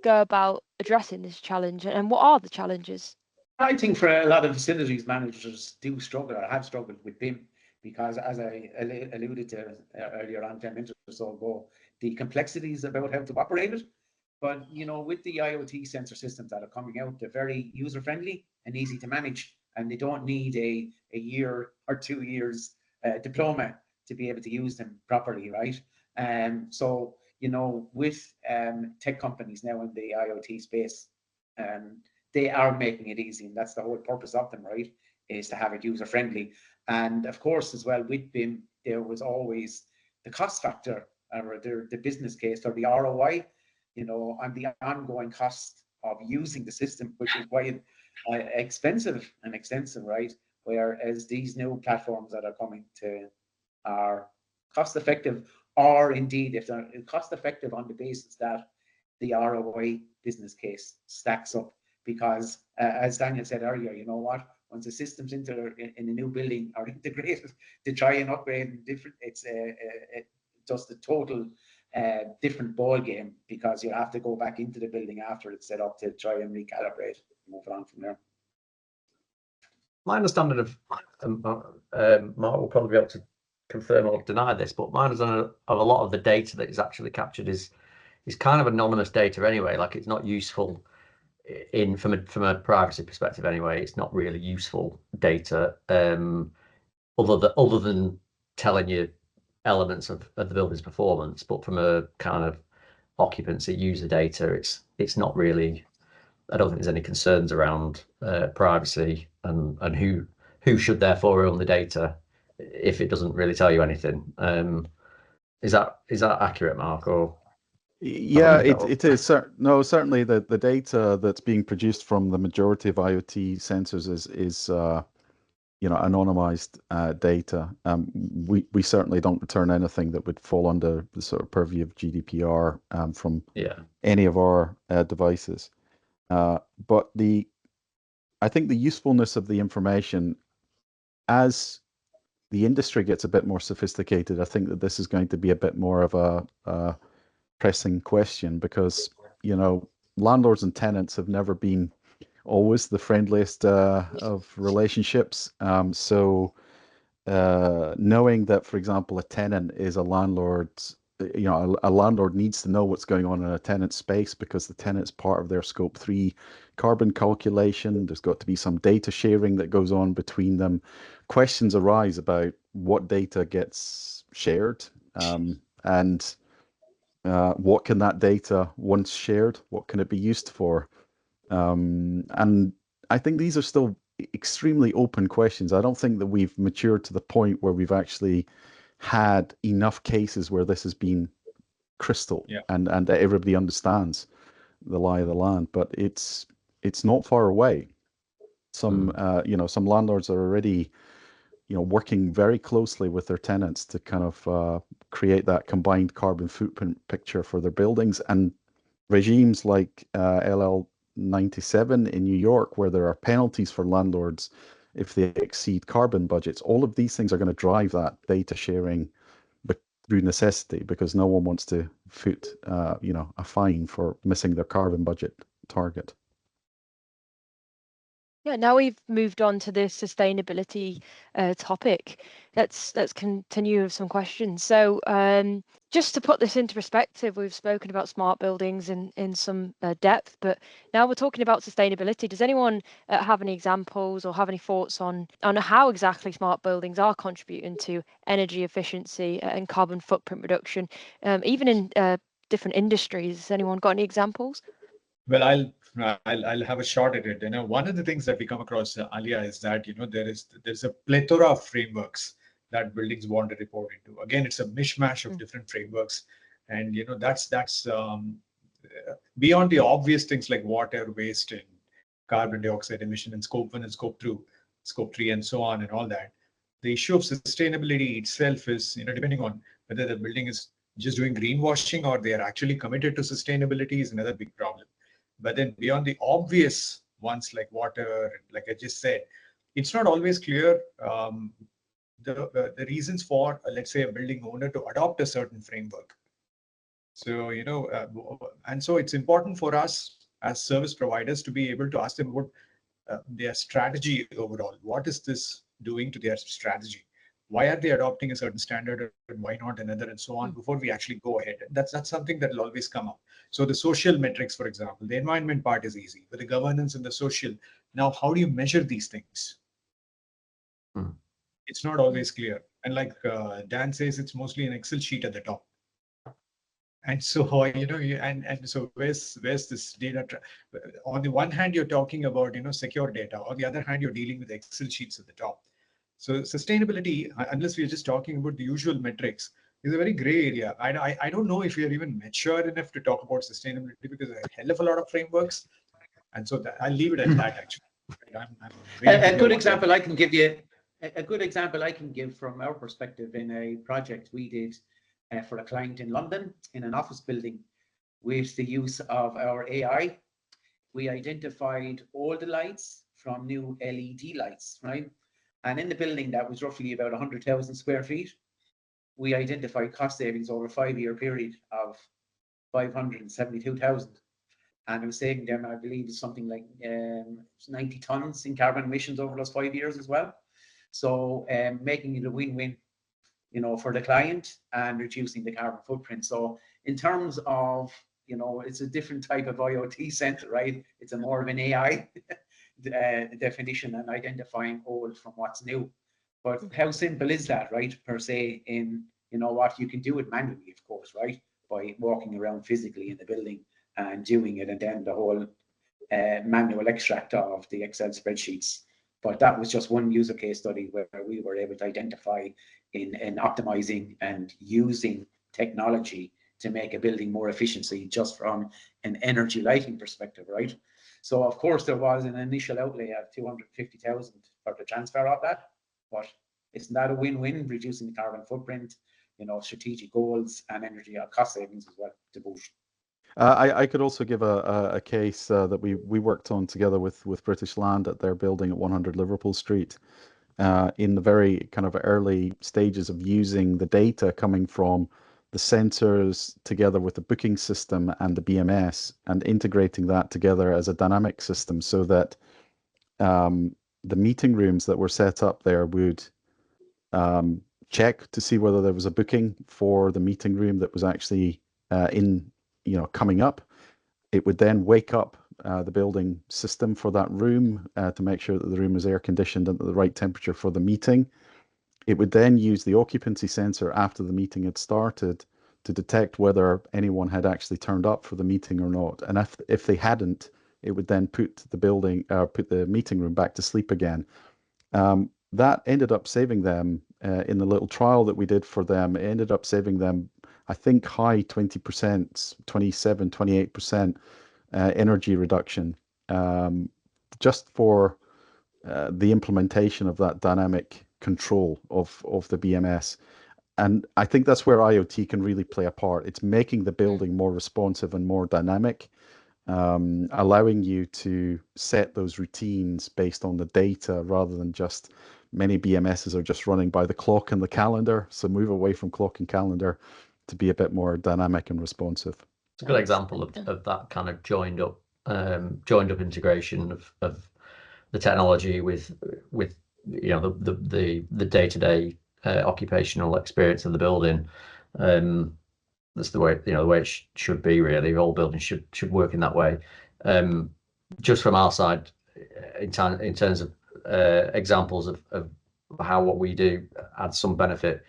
go about addressing this challenge, and what are the challenges? I think for a lot of facilities managers do struggle, or have struggled with BIM, because as I alluded to earlier on 10 minutes or so ago, the complexities about how to operate it. But with the IoT sensor systems that are coming out, they're very user friendly and easy to manage, and they don't need a year or 2 years diploma to be able to use them properly, right? So with tech companies now in the IoT space, they are making it easy, and that's the whole purpose of them, right? Is to have it user friendly. And of course, as well, with BIM, there was always the cost factor, or the business case, or the ROI, and the ongoing cost of using the system, which is why expensive and extensive, right? Whereas these new platforms that are coming to are cost effective, or indeed if they're cost effective on the basis that the ROI business case stacks up. Because as Daniel said earlier, you know what? Once the systems in a new building are integrated to try and upgrade different, it's just a total different ball game, because you have to go back into the building after it's set up to try and recalibrate, move on from there. My understanding of Mark will probably be able to confirm or deny this, but my understanding of a lot of the data that is actually captured is kind of anonymous data anyway. Like, it's not useful from a privacy perspective anyway. It's not really useful data, other than telling you elements of the building's performance. But from a kind of occupancy user data, it's not really. I don't think there's any concerns around privacy and who should therefore own the data if it doesn't really tell you anything. Is that accurate, Mark? Or yeah, it is. No, certainly the data that's being produced from the majority of IoT sensors is anonymized data. We certainly don't return anything that would fall under the sort of purview of GDPR from any of our devices. But I think the usefulness of the information, as the industry gets a bit more sophisticated, I think that this is going to be a bit more of a pressing question, because landlords and tenants have never been always the friendliest of relationships. So knowing that, for example, a tenant is a landlord, a landlord needs to know what's going on in a tenant's space, because the tenant's part of their scope 3 carbon calculation. There's got to be some data sharing that goes on between them. Questions arise about what data gets shared, and what can that data, once shared, what can it be used for? And I think these are still extremely open questions. I don't think that we've matured to the point where we've actually had enough cases where this has been crystal and that everybody understands the lie of the land. But it's not far away. Some some landlords are already working very closely with their tenants to kind of create that combined carbon footprint picture for their buildings. And regimes like LL 97 in New York, where there are penalties for landlords if they exceed carbon budgets, all of these things are going to drive that data sharing through necessity, because no one wants to foot a fine for missing their carbon budget target. Yeah, now we've moved on to the sustainability topic. Let's continue with some questions. So just to put this into perspective, we've spoken about smart buildings in some depth, but now we're talking about sustainability. Does anyone have any examples or have any thoughts on how exactly smart buildings are contributing to energy efficiency and carbon footprint reduction, even in different industries? Has anyone got any examples? Well, I'll have a shot at it. One of the things that we come across, Aaliyah, is that there's a plethora of frameworks that buildings want to report into. Again, it's a mishmash of different frameworks, and that's beyond the obvious things like water, waste, and carbon dioxide emission, and scope 1 and scope 3, and so on, and all that. The issue of sustainability itself is, depending on whether the building is just doing greenwashing or they are actually committed to sustainability, is another big problem. But then beyond the obvious ones like water, like I just said, it's not always clear the reasons for, let's say, a building owner to adopt a certain framework. So, and so it's important for us as service providers to be able to ask them what their strategy overall. What is this doing to their strategy? Why are they adopting a certain standard and why not another, and so on, before we actually go ahead? And that's something that will always come up. So the social metrics, for example, the environment part is easy, but the governance and the social, now how do you measure these things? It's not always clear. And like Dan says, it's mostly an Excel sheet at the top. And so, and so where's this data? On the one hand, you're talking about, secure data. On the other hand, you're dealing with Excel sheets at the top. So sustainability, unless we're just talking about the usual metrics, is a very gray area. I don't know if we are even mature enough to talk about sustainability, because there are a hell of a lot of frameworks. And so I'll leave it at that, actually. I'm waiting to A hear good what example I can give you, a good example I can give from our perspective in a project we did for a client in London in an office building with the use of our AI. We identified all the lights from new LED lights, right? And in the building that was roughly about 100,000 square feet, we identified cost savings over a 5-year period of 572,000. And it was saving them, I believe, something like 90 tons in carbon emissions over those 5 years as well. So making it a win-win, you know, for the client and reducing the carbon footprint. So in terms of, you know, it's a different type of IoT center, right? It's a more of an AI definition and identifying old from what's new. But how simple is that, right? Per se, in, you know what, you can do it manually, of course, right? By walking around physically in the building and doing it, and then the whole manual extract of the Excel spreadsheets. But that was just one user case study where we were able to identify in optimizing and using technology to make a building more efficiency just from an energy lighting perspective, right? So of course there was an initial outlay of 250,000 for the transfer of that, but isn't that a win-win, reducing the carbon footprint, you know, strategic goals and energy cost savings as well to boot? I could also give a case that we worked on together with British Land at their building at 100 Liverpool Street. In the very kind of early stages of using the data coming from the sensors together with the booking system and the BMS, and integrating that together as a dynamic system, so that the meeting rooms that were set up there would check to see whether there was a booking for the meeting room that was actually coming up. It would then wake up the building system for that room to make sure that the room is air conditioned and at the right temperature for the meeting. It would then use the occupancy sensor after the meeting had started to detect whether anyone had actually turned up for the meeting or not. And if they hadn't, it would then put the meeting room back to sleep again. That ended up saving them in the little trial that we did for them. It ended up saving them, I think, high 20%, 27, 28% energy reduction, just for the implementation of that dynamic control of the BMS. And I think that's where IoT can really play a part. It's making the building more responsive and more dynamic, allowing you to set those routines based on the data rather than just many BMSs are just running by the clock and the calendar. So move away from clock and calendar to be a bit more dynamic and responsive. It's a good example of that kind of joined up integration of the technology with you know the day-to-day occupational experience of the building. That's the way, you know, the way it should be, really. All buildings should work in that way. Just from our side, in terms of examples of how what we do adds some benefit,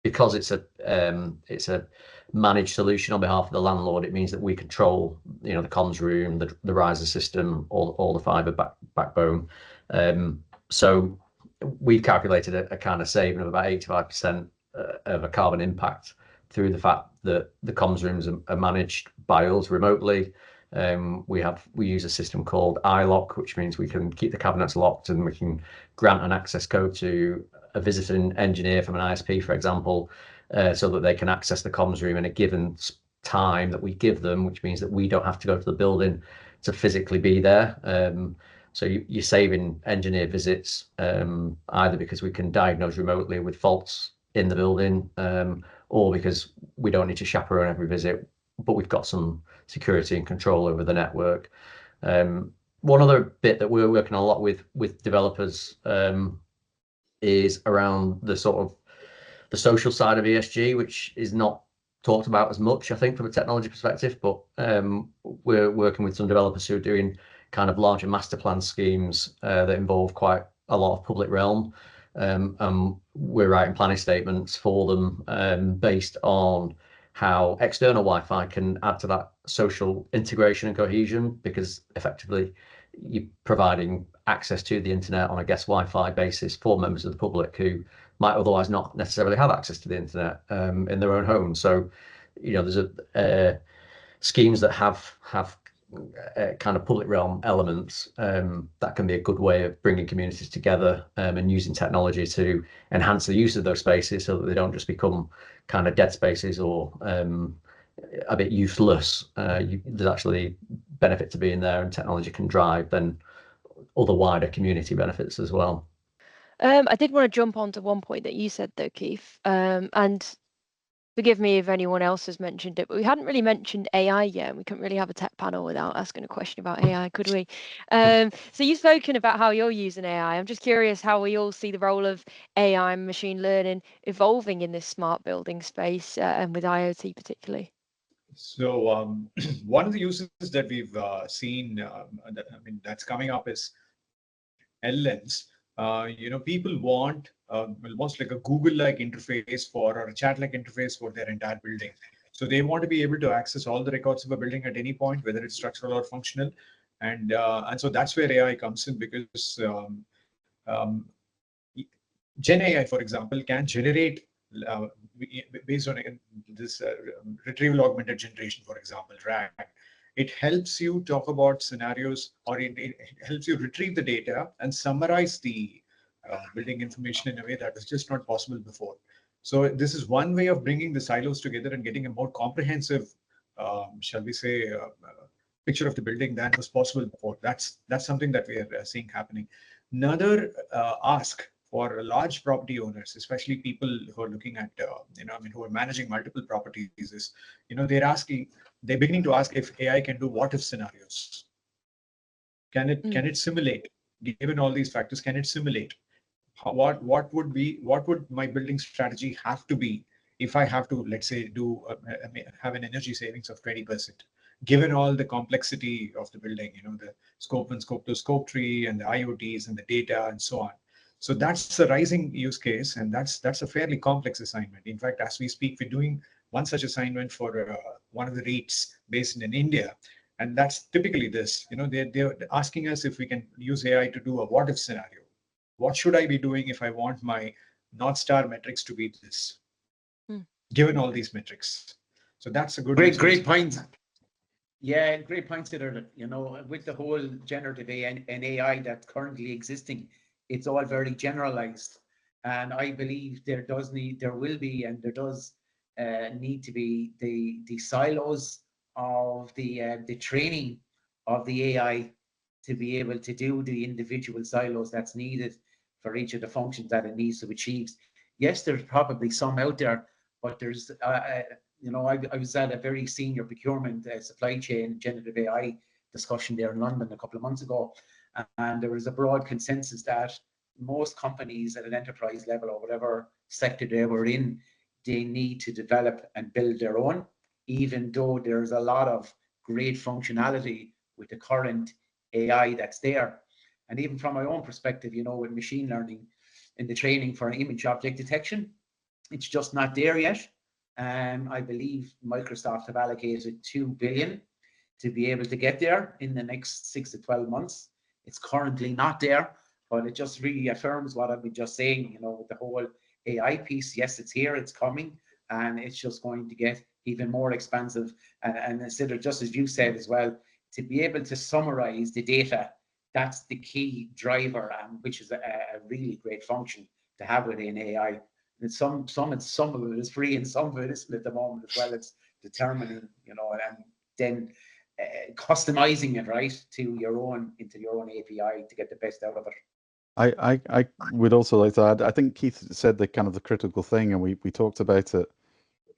because it's a managed solution on behalf of the landlord, it means that we control, you know, the comms room, the riser system, all the fiber backbone. So we've calculated a kind of saving of about 85% of a carbon impact through the fact that the comms rooms are managed by us remotely. We use a system called iLock, which means we can keep the cabinets locked and we can grant an access code to a visiting engineer from an ISP, for example, so that they can access the comms room in a given time that we give them, which means that we don't have to go to the building to physically be there. So you're saving engineer visits, either because we can diagnose remotely with faults in the building, or because we don't need to chaperone every visit, but we've got some security and control over the network. One other bit that we're working a lot with developers is around the sort of the social side of ESG, which is not talked about as much, I think, from a technology perspective, but we're working with some developers who are doing kind of larger master plan schemes that involve quite a lot of public realm. We're writing planning statements for them based on how external Wi-Fi can add to that social integration and cohesion, because effectively you're providing access to the internet on a guest Wi-Fi basis for members of the public who might otherwise not necessarily have access to the internet in their own home. So, you know, there's schemes that have kind of public realm elements, that can be a good way of bringing communities together and using technology to enhance the use of those spaces so that they don't just become kind of dead spaces or a bit useless. There's actually benefit to being there, and technology can drive then other wider community benefits as well. I did want to jump on to one point that you said though, Keith, and forgive me if anyone else has mentioned it, but we hadn't really mentioned AI yet, and we couldn't really have a tech panel without asking a question about AI, could we? So you've spoken about how you're using AI. I'm just curious how we all see the role of AI and machine learning evolving in this smart building space, and with IoT particularly. So one of the uses that we've seen, that's coming up is LLMs. People want almost like a Google-like interface or a chat-like interface for their entire building. So they want to be able to access all the records of a building at any point, whether it's structural or functional. And so that's where AI comes in, because Gen AI, for example, can generate based on this retrieval augmented generation, for example, RAG. It helps you talk about scenarios, or it helps you retrieve the data and summarize the building information in a way that was just not possible before. So this is one way of bringing the silos together and getting a more comprehensive, shall we say, picture of the building than was possible before. That's something that we are seeing happening. Another ask for large property owners, especially people who are looking at, who are managing multiple properties, is, they're beginning to ask if AI can do what if scenarios. Can it simulate, given all these factors, can it simulate? What would my building strategy have to be if I have to, let's say, have an energy savings of 20%, given all the complexity of the building, the scope 1, scope 2, scope 3, and the IoTs and the data and so on. So that's a rising use case, and that's a fairly complex assignment. In fact, as we speak, we're doing one such assignment for one of the REITs based in India, and that's typically this. They're asking us if we can use AI to do a what if scenario. What should I be doing if I want my North Star metrics to be this, given all these metrics? So that's a good great point. Yeah, great point, Siddharth. With the whole generative AI and AI that's currently existing, it's all very generalized, and I believe there does need to be the silos of the training of the AI to be able to do the individual silos that's needed for each of the functions that it needs to achieve. Yes, there's probably some out there, but there's I was at a very senior procurement supply chain generative AI discussion there in London a couple of months ago, and there was a broad consensus that most companies at an enterprise level or whatever sector they were in, they need to develop and build their own, even though there's a lot of great functionality with the current AI that's there. And even from my own perspective, with machine learning in the training for image object detection, it's just not there yet. I believe Microsoft have allocated $2 billion to be able to get there in the next 6 to 12 months. It's currently not there, but it just really affirms what I've been just saying, with the whole AI piece. Yes, it's here, it's coming, and it's just going to get even more expansive. And consider, just as you said as well, to be able to summarize the data, that's the key driver, which is a really great function to have within AI. And some of it is free, and some of it isn't at the moment as well. It's determining, and then customizing it into your own API to get the best out of it. I would also like to add, I think Keith said the kind of the critical thing, and we talked about it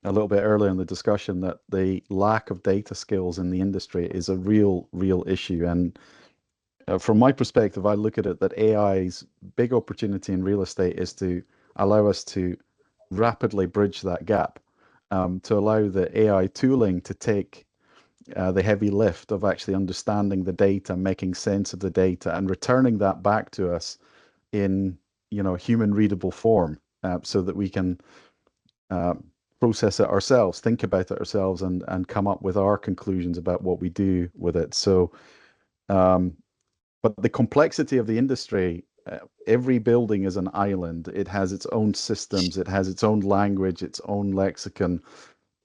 a little bit earlier in the discussion, that the lack of data skills in the industry is a real issue. And from my perspective, I look at it that AI's big opportunity in real estate is to allow us to rapidly bridge that gap, to allow the AI tooling to take the heavy lift of actually understanding the data, making sense of the data, and returning that back to us in human readable form, so that we can process it ourselves, think about it ourselves, and come up with our conclusions about what we do with it. So but the complexity of the industry, every building is an island. It has its own systems, it has its own language, its own lexicon.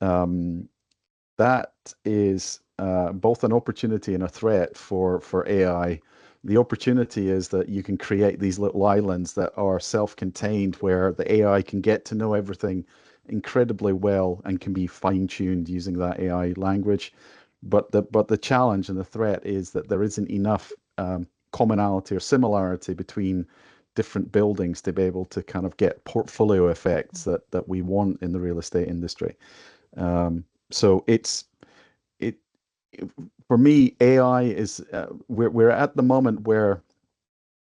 That is both an opportunity and a threat for AI. The opportunity is that you can create these little islands that are self-contained, where the AI can get to know everything incredibly well and can be fine-tuned using that AI language. But the challenge and the threat is that there isn't enough commonality or similarity between different buildings to be able to kind of get portfolio effects that we want in the real estate industry. So for me, AI is we're at the moment where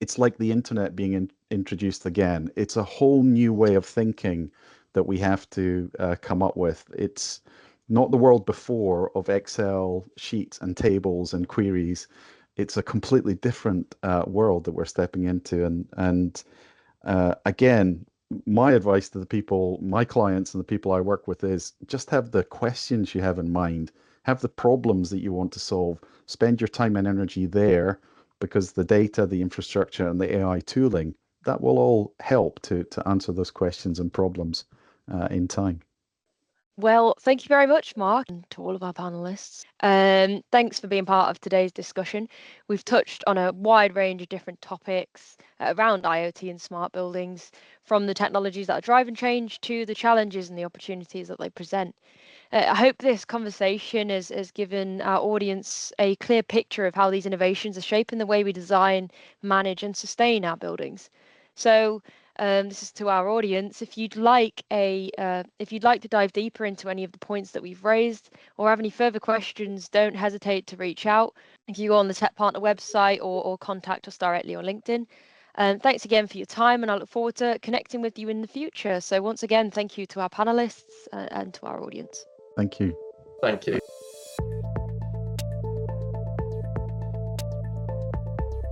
it's like the internet being introduced again. It's a whole new way of thinking that we have to come up with. It's not the world before of Excel sheets and tables and queries. It's a completely different world that we're stepping into. And again, my advice to the people, my clients and the people I work with is just have the questions you have in mind, have the problems that you want to solve, spend your time and energy there, because the data, the infrastructure, and the AI tooling, that will all help to answer those questions and problems in time. Well, thank you very much, Mark, and to all of our panelists. Thanks for being part of today's discussion. We've touched on a wide range of different topics around IoT and smart buildings, from the technologies that are driving change to the challenges and the opportunities that they present. I hope this conversation has given our audience a clear picture of how these innovations are shaping the way we design, manage, and sustain our buildings. So, this is to our audience. If you'd like to dive deeper into any of the points that we've raised, or have any further questions, don't hesitate to reach out. If you go on the Tech Partner website or contact us directly on LinkedIn. Thanks again for your time, and I look forward to connecting with you in the future. So once again, thank you to our panelists and to our audience. Thank you. Thank you.